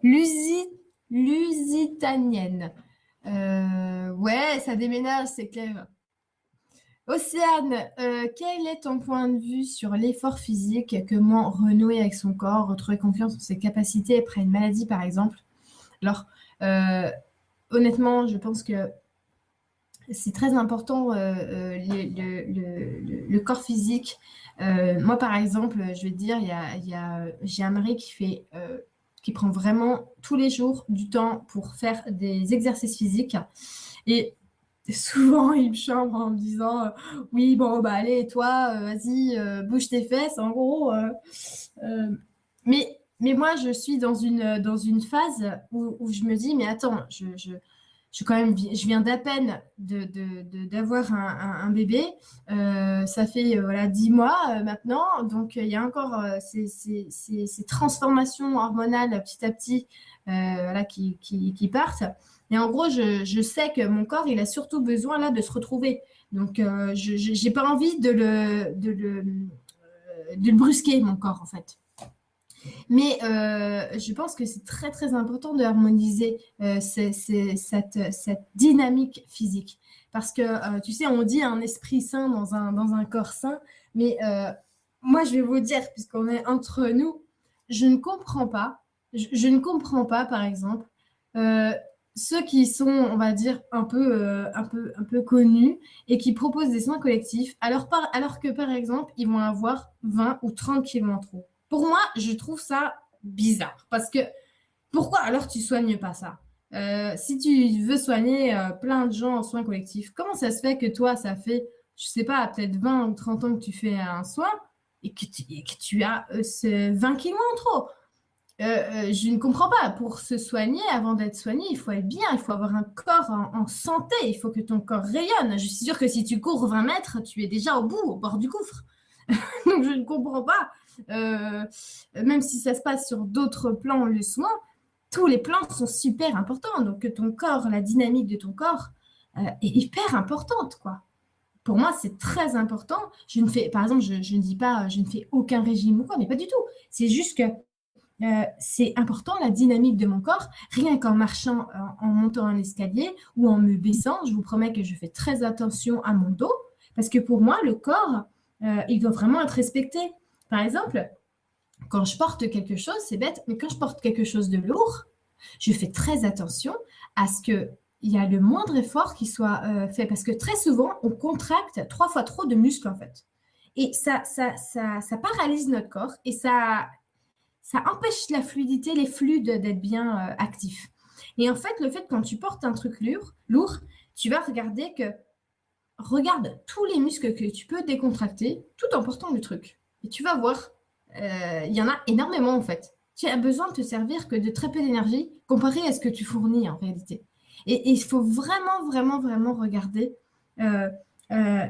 Lusitanienne. Ouais, ça déménage, c'est clair. Océane, quel est ton point de vue sur l'effort physique? Comment renouer avec son corps, retrouver confiance en ses capacités après une maladie, par exemple? Alors, euh, honnêtement, je pense que c'est très important le corps physique. Moi, par exemple, je vais te dire, j'ai un mari qui prend vraiment tous les jours du temps pour faire des exercices physiques. Et souvent, il me chambre en me disant oui, bon, bah allez, toi, vas-y, bouge tes fesses, en gros. Euh, mais moi, je suis dans une phase où je me dis, mais attends, quand même, je viens d'à peine d'avoir un bébé. Ça fait voilà 10 mois maintenant, donc il y a encore ces transformations hormonales petit à petit voilà, qui partent. Et en gros, je sais que mon corps, il a surtout besoin là de se retrouver. Donc, je n'ai pas envie de le brusquer, mon corps, en fait. Mais je pense que c'est très très important de harmoniser cette dynamique physique. Parce que tu sais, on dit un esprit sain dans un corps sain, mais moi je vais vous dire, puisqu'on est entre nous, je ne comprends pas, je ne comprends pas par exemple, euh, ceux qui sont, on va dire, un peu connus et qui proposent des soins collectifs, alors que par exemple, ils vont avoir 20 ou 30 kilos en trop. Pour moi, je trouve ça bizarre. Parce que pourquoi alors tu soignes pas ça? Si tu veux soigner plein de gens en soins collectifs, comment ça se fait que toi, ça fait, je sais pas, peut-être 20 ou 30 ans que tu fais un soin et que tu as 20 kilos en trop? Je ne comprends pas. Pour se soigner, avant d'être soigné, il faut être bien, il faut avoir un corps en santé, il faut que ton corps rayonne. Je suis sûre que si tu cours 20 mètres, tu es déjà au bout, au bord du gouffre. Donc je ne comprends pas, même si ça se passe sur d'autres plans, le soin, tous les plans sont super importants. Donc que ton corps, la dynamique de ton corps est hyper importante, quoi. Pour moi, c'est très important. Je ne fais, par exemple, je ne dis pas, je ne fais aucun régime ou quoi, mais pas du tout. C'est juste que c'est important la dynamique de mon corps, rien qu'en marchant, en montant un escalier ou en me baissant. Je vous promets que je fais très attention à mon dos parce que pour moi, le corps, il doit vraiment être respecté. Par exemple, quand je porte quelque chose, c'est bête, mais quand je porte quelque chose de lourd, je fais très attention à ce que il y a le moindre effort qui soit fait parce que très souvent, on contracte 3 fois trop de muscles en fait. Et ça paralyse notre corps et ça empêche la fluidité, les flux d'être bien actifs. Et en fait, le fait quand tu portes un truc lourd, tu vas regarder que regarde tous les muscles que tu peux décontracter tout en portant le truc. Et tu vas voir, il y en a énormément en fait. Tu as besoin de te servir que de très peu d'énergie comparé à ce que tu fournis en réalité. Et il faut vraiment, vraiment, vraiment regarder euh, euh,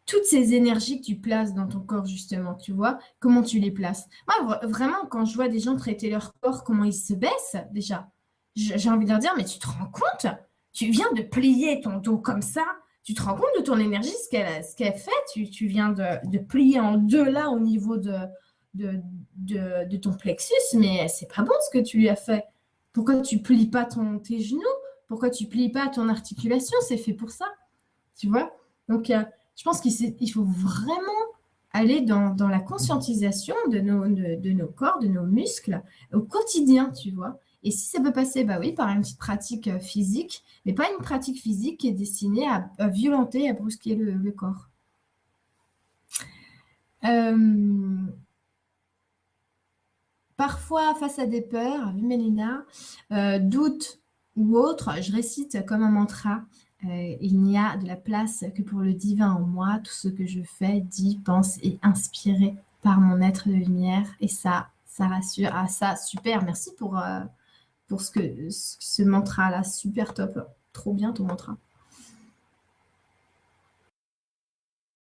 toutes ces énergies que tu places dans ton corps, justement, tu vois, comment tu les places. Moi, vraiment, quand je vois des gens traiter leur corps, comment ils se baissent, déjà, j'ai envie de leur dire, mais tu te rends compte? Tu viens de plier ton dos comme ça, tu te rends compte de ton énergie, ce qu'elle fait? Tu viens de plier en deux là au niveau de, de ton plexus, mais c'est pas bon ce que tu lui as fait. Pourquoi tu plies pas tes genoux? Pourquoi tu plies pas ton articulation? C'est fait pour ça, tu vois? Donc, je pense qu'il faut vraiment aller dans la conscientisation de nos corps, de nos muscles au quotidien, tu vois. Et si ça peut passer, bah oui, par une petite pratique physique, mais pas une pratique physique qui est destinée à violenter, à brusquer le corps. Euh, Parfois, face à des peurs, oui, Mélina, doutes ou autres, je récite comme un mantra. Il n'y a de la place que pour le divin en moi. Tout ce que je fais, dis, pense et inspiré par mon être de lumière. Et ça rassure. Ah, ça, super. Merci pour ce mantra-là. Super top. Trop bien ton mantra.